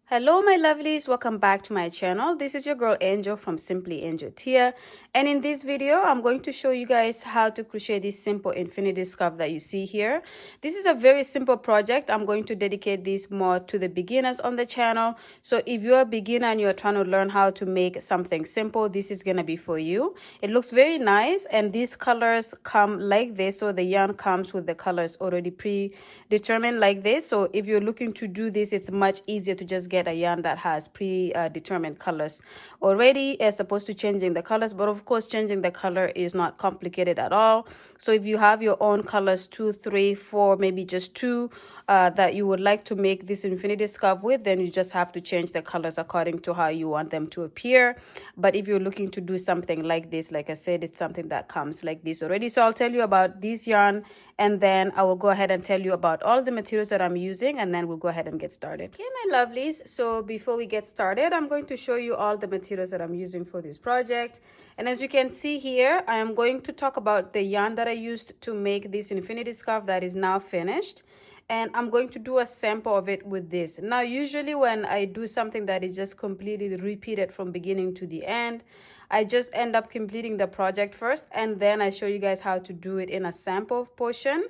Hello my lovelies, welcome back to my channel. This is your girl Angel from Simply Angel Tia, and in this video I'm going to show you guys how to crochet this simple infinity scarf that you see here. This is a very simple project. I'm going to dedicate this more to the beginners on the channel. So if you're a beginner and you're trying to learn how to make something simple, this is gonna be for you. It looks very nice, and these colors come like this, so the yarn comes with the colors already predetermined like this. So if you're looking to do this, it's much easier to just get a yarn that has predetermined colors already, as opposed to changing the colors. But of course, changing the color is not complicated at all. So if you have your own colors, 2, 3, 4, maybe just 2, that you would like to make this infinity scarf with, then you just have to change the colors according to how you want them to appear. But if you're looking to do something like this, like I said, it's something that comes like this already. So I'll tell you about this yarn, and then I will go ahead and tell you about all the materials that I'm using, and then we'll go ahead and get started. Okay, my lovelies, so before we get started, I'm going to show you all the materials that I'm using for this project. And as you can see here, I am going to talk about the yarn that I used to make this infinity scarf that is now finished, and I'm going to do a sample of it with this. Now usually when I do something that is just completely repeated from beginning to the end, I just end up completing the project first, and then I show you guys how to do it in a sample portion.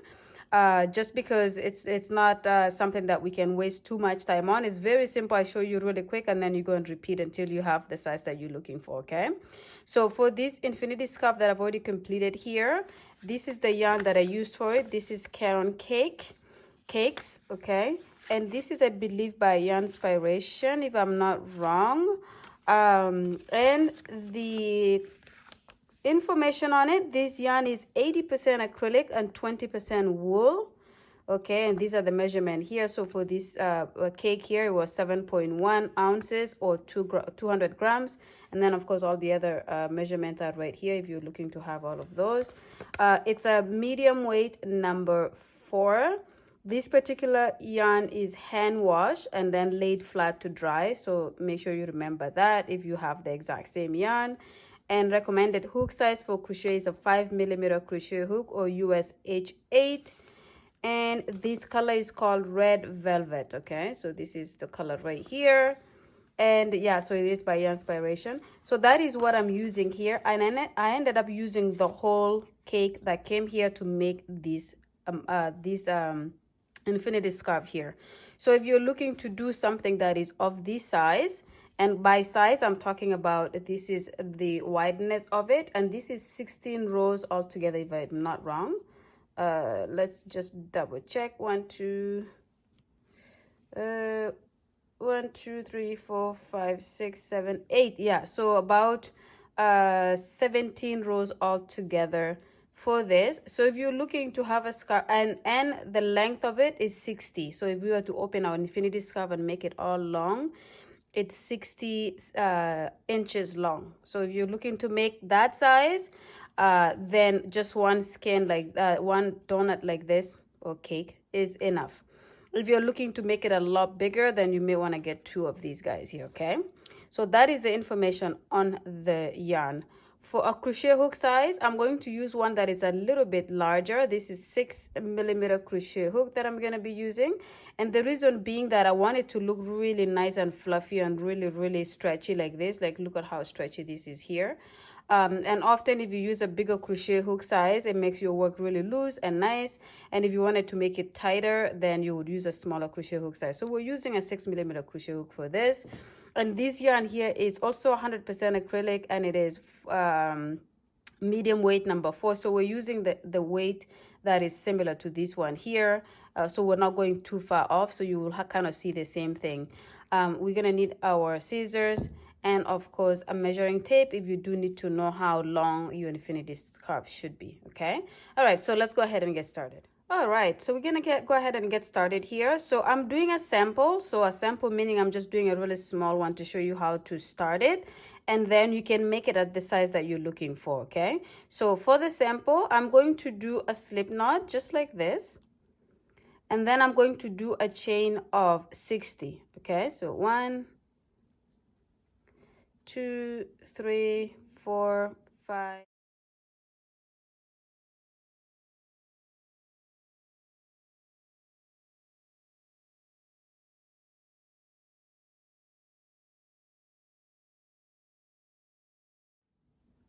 Just because it's not something that we can waste too much time on. It's very simple. I show you really quick, and then you go and repeat until you have the size that you're looking for. Okay, so for this infinity scarf that I've already completed here, this is the yarn that I used for it. This is Caron Cakes, okay, and this is, I believe, by Yarnspiration, if I'm not wrong. And the information on it, this yarn is 80% acrylic and 20% wool. Okay, and these are the measurement here. So for this cake here, it was 7.1 ounces or 200 grams. And then of course all the other measurements are right here if you're looking to have all of those. It's a medium weight number 4. This particular yarn is hand washed and then laid flat to dry. So make sure you remember that if you have the exact same yarn. And recommended hook size for crochet is a 5mm crochet hook or US H8. And this color is called Red Velvet. Okay, so this is the color right here. And yeah, so it is by Yarnspiration. So that is what I'm using here, and I ended up using the whole cake that came here to make this infinity scarf here. So if you're looking to do something that is of this size, and by size I'm talking about, this is the wideness of it, and this is 16 rows altogether if I'm not wrong. Let's just double check. 1 2 1 2 3 4 5 6 7 8, yeah, so about 17 rows altogether for this. So if you're looking to have a scarf, and the length of it is 60, so if we were to open our infinity scarf and make it all long, it's 60 inches long. So if you're looking to make that size, then just one skein like one donut like this or cake is enough. If you're looking to make it a lot bigger, then you may want to get 2 of these guys here. Okay, so that is the information on the yarn. For a crochet hook size, I'm going to use one that is a little bit larger. This is 6mm crochet hook that I'm going to be using. And the reason being that I want it to look really nice and fluffy and really stretchy like this. Like, look at how stretchy this is here. And often if you use a bigger crochet hook size, it makes your work really loose and nice. And if you wanted to make it tighter, then you would use a smaller crochet hook size. So we're using a 6mm crochet hook for this. And this yarn here is also 100% acrylic, and it is medium weight number 4. So we're using the weight that is similar to this one here. So we're not going too far off, so you will kind of see the same thing. We're gonna need our scissors, and of course a measuring tape if you do need to know how long your infinity scarf should be. Okay, all right, so let's go ahead and get started. All right, so we're gonna go ahead and get started here. So I'm doing a sample. So a sample meaning I'm just doing a really small one to show you how to start it, and then you can make it at the size that you're looking for. Okay, so for the sample, I'm going to do a slip knot just like this, and then I'm going to do a chain of 60. Okay, so 1 2 3 4 5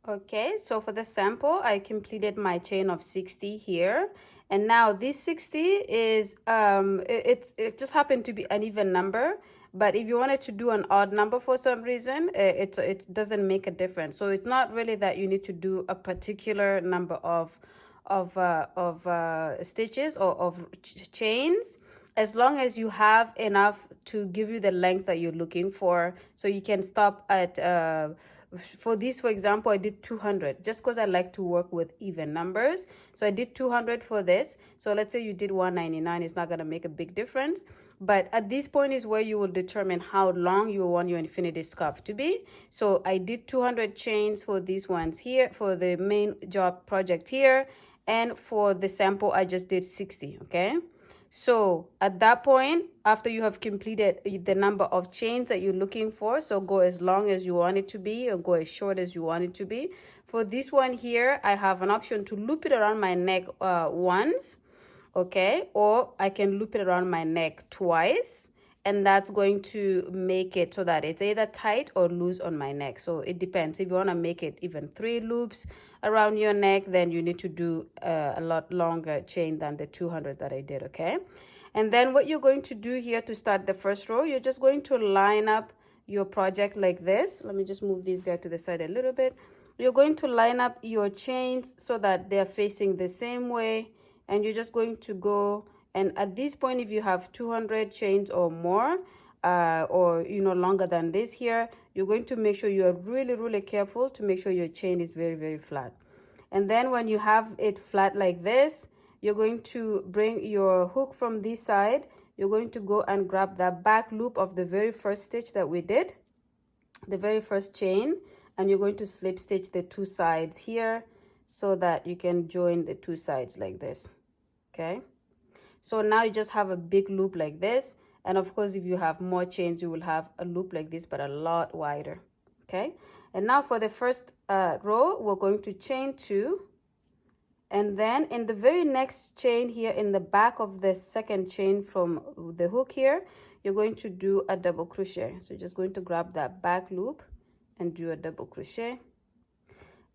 Okay, so for the sample, I completed my chain of 60 here. And now this 60 is, it just happened to be an even number. But if you wanted to do an odd number for some reason, it doesn't make a difference. So it's not really that you need to do a particular number of stitches or of chains, as long as you have enough to give you the length that you're looking for. So you can stop at for this, for example, I did 200 just because I like to work with even numbers. So I did 200 for this. So let's say you did 199, it's not going to make a big difference. But at this point is where you will determine how long you want your infinity scarf to be. So I did 200 chains for these ones here, for the main job project here, and for the sample I just did 60. Okay, so at that point, after you have completed the number of chains that you're looking for, so go as long as you want it to be or go as short as you want it to be. For this one here, I have an option to loop it around my neck once, okay, or I can loop it around my neck twice, and that's going to make it so that it's either tight or loose on my neck. So it depends. If you want to make it even 3 loops around your neck, then you need to do a lot longer chain than the 200 that I did. Okay, and then what you're going to do here to start the first row, you're just going to line up your project like this. Let me just move these guys to the side a little bit. You're going to line up your chains so that they're facing the same way, and you're just going to go. And at this point, if you have 200 chains or more, or longer than this here, you're going to make sure you're really careful to make sure your chain is very flat. And then when you have it flat like this, you're going to bring your hook from this side. You're going to go and grab that back loop of the very first stitch that we did, the very first chain, and you're going to slip stitch the 2 sides here so that you can join the 2 sides like this. Okay, so now you just have a big loop like this, and of course if you have more chains you will have a loop like this but a lot wider. Okay, and now for the first row, we're going to chain 2, and then in the very next chain here in the back of the second chain from the hook here, you're going to do a double crochet. So you're just going to grab that back loop and do a double crochet.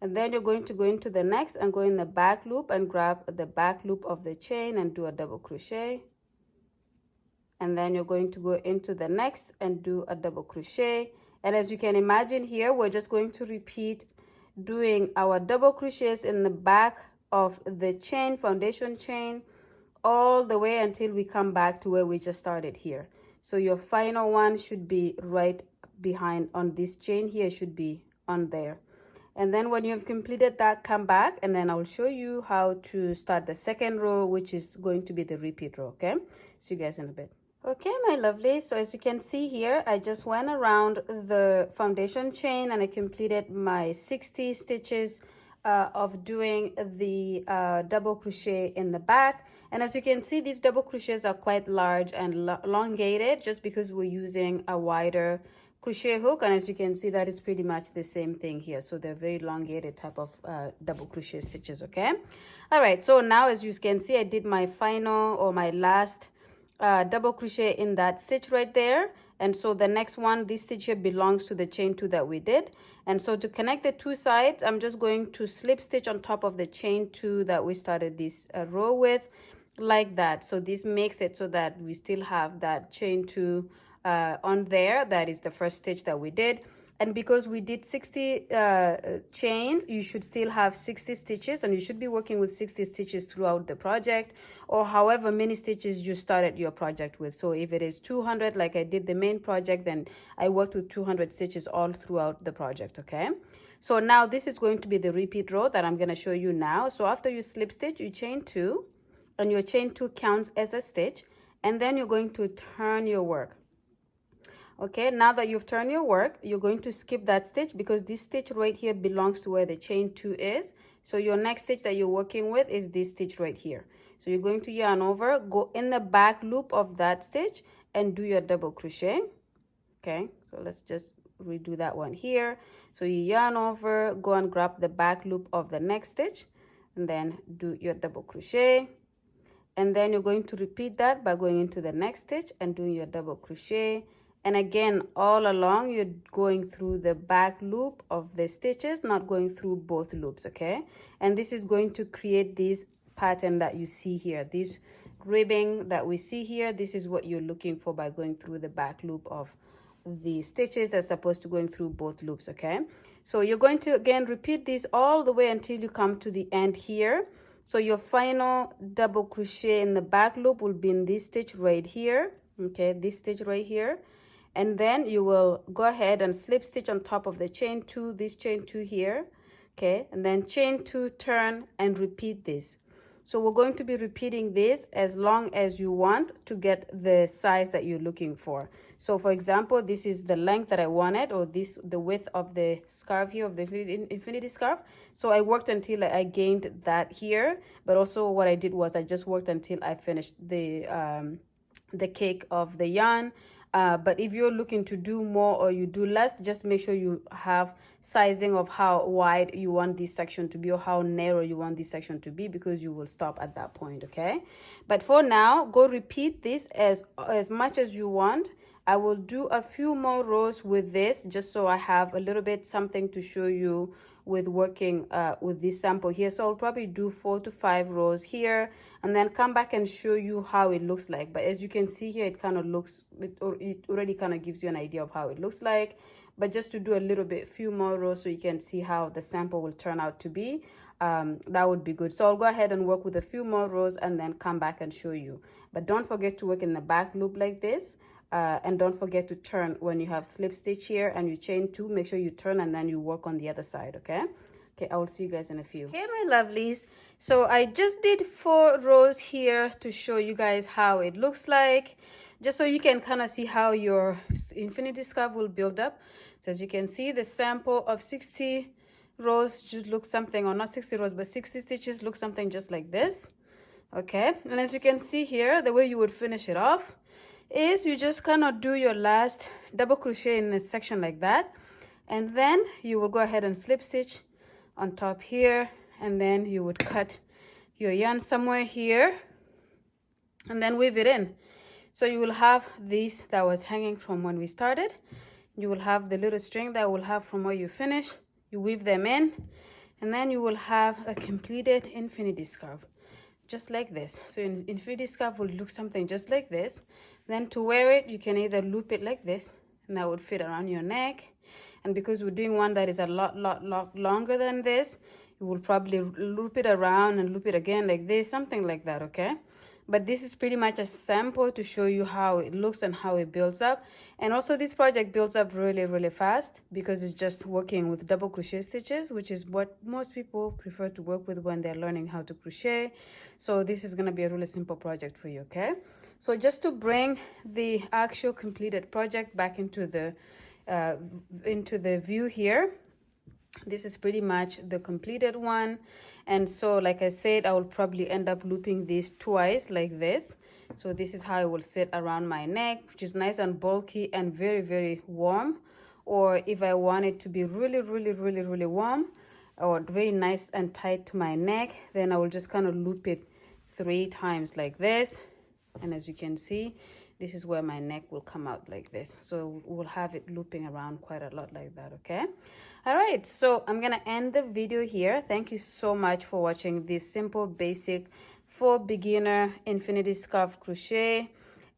And then you're going to go into the next and go in the back loop and grab the back loop of the chain and do a double crochet. And then you're going to go into the next and do a double crochet. And as you can imagine here, we're just going to repeat doing our double crochets in the back of the chain, foundation chain, all the way until we come back to where we just started here. So your final one should be right behind on this chain here, should be on there. And then when you have completed that, come back, and then I will show you how to start the second row, which is going to be the repeat row. Okay, see you guys in a bit. Okay, my lovely, so as you can see here, I just went around the foundation chain and I completed my 60 stitches of doing the double crochet in the back. And as you can see, these double crochets are quite large and elongated just because we're using a wider crochet hook, and as you can see, that is pretty much the same thing here. So they're very elongated type of double crochet stitches. Okay, all right, so now as you can see, I did my final or my last double crochet in that stitch right there. And so the next one, this stitch here belongs to the chain 2 that we did. And so to connect the 2 sides, I'm just going to slip stitch on top of the chain 2 that we started this row with, like that. So this makes it so that we still have that chain 2 on there. That is the first stitch that we did. And because we did 60 chains, you should still have 60 stitches, and you should be working with 60 stitches throughout the project, or however many stitches you started your project with. So if it is 200, like I did the main project, then I worked with 200 stitches all throughout the project. Okay, so now this is going to be the repeat row that I'm going to show you now. So after you slip stitch, you chain 2, and your chain 2 counts as a stitch, and then you're going to turn your work. Okay, now that you've turned your work, you're going to skip that stitch because this stitch right here belongs to where the chain 2 is. So your next stitch that you're working with is this stitch right here. So you're going to yarn over, go in the back loop of that stitch and do your double crochet. Okay, so let's just redo that one here. So you yarn over, go and grab the back loop of the next stitch and then do your double crochet. And then you're going to repeat that by going into the next stitch and doing your double crochet. And again, all along you're going through the back loop of the stitches, not going through both loops, okay? And this is going to create this pattern that you see here, this ribbing that we see here. This is what you're looking for by going through the back loop of the stitches as opposed to going through both loops, okay? So you're going to again repeat this all the way until you come to the end here. So your final double crochet in the back loop will be in this stitch right here, okay, this stitch right here. And then you will go ahead and slip stitch on top of the chain 2, this chain 2 here, okay, and then chain 2, turn, and repeat this. So we're going to be repeating this as long as you want to get the size that you're looking for. So for example, this is the length that I wanted, or this the width of the scarf here, of the infinity scarf. So I worked until I gained that here, but also what I did was I just worked until I finished the cake of the yarn. But if you're looking to do more or you do less, just make sure you have sizing of how wide you want this section to be or how narrow you want this section to be, because you will stop at that point, okay? But for now, go repeat this as much as you want. I will do a few more rows with this just so I have a little bit something to show you with working with this sample here. So I'll probably do 4 to 5 rows here and then come back and show you how it looks like. But as you can see here, it kind of looks, it already kind of gives you an idea of how it looks like. But just to do a little bit, few more rows so you can see how the sample will turn out to be, that would be good. So I'll go ahead and work with a few more rows and then come back and show you. But don't forget to work in the back loop like this. And don't forget to turn when you have slip stitch here and you chain 2. Make sure you turn and then you work on the other side, okay? Okay, I will see you guys in a few. Okay, my lovelies, so I just did 4 rows here to show you guys how it looks like, just so you can kind of see how your infinity scarf will build up. So as you can see, the sample of 60 rows just looks something, or not 60 rows, but 60 stitches look something just like this, okay? And as you can see here, the way you would finish it off is you just kind of do your last double crochet in a section like that, and then you will go ahead and slip stitch on top here, and then you would cut your yarn somewhere here and then weave it in. So you will have this that was hanging from when we started, you will have the little string that will have from where you finish, you weave them in, and then you will have a completed infinity scarf just like this. So an infinity scarf will look something just like this. Then to wear it, you can either loop it like this, and that would fit around your neck. And because we're doing one that is a lot longer than this, you will probably loop it around and loop it again like this, something like that, okay? But this is pretty much a sample to show you how it looks and how it builds up. And also this project builds up really fast because it's just working with double crochet stitches, which is what most people prefer to work with when they're learning how to crochet. So this is going to be a really simple project for you, okay? So just to bring the actual completed project back into the view here, this is pretty much the completed one. And so like I said, I will probably end up looping this twice like this. So this is how it will sit around my neck, which is nice and bulky and very warm. Or if I want it to be really warm or very nice and tight to my neck, then I will just kind of loop it 3 times like this. And as you can see, this is where my neck will come out like this. So we'll have it looping around quite a lot like that, okay? All right, so I'm gonna end the video here. Thank you so much for watching this simple, basic, for beginner infinity scarf crochet.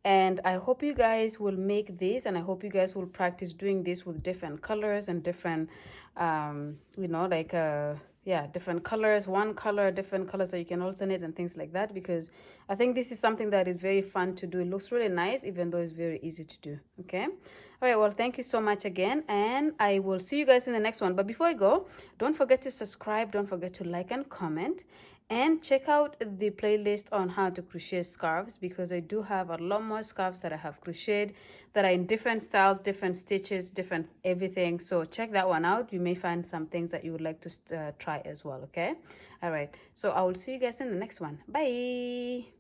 And I hope you guys will make this, and I hope you guys will practice doing this with different colors and different, you know, like, yeah, different colors, one color, different colors, so you can alternate and things like that, because I think this is something that is very fun to do. It looks really nice, even though it's very easy to do, okay? All right, well, thank you so much again, and I will see you guys in the next one. But before I go, don't forget to subscribe, don't forget to like and comment, and check out the playlist on how to crochet scarves, because I do have a lot more scarves that I have crocheted that are in different styles, different stitches, different everything. So check that one out. You may find some things that you would like to try as well, okay? All right, so I will see you guys in the next one. Bye.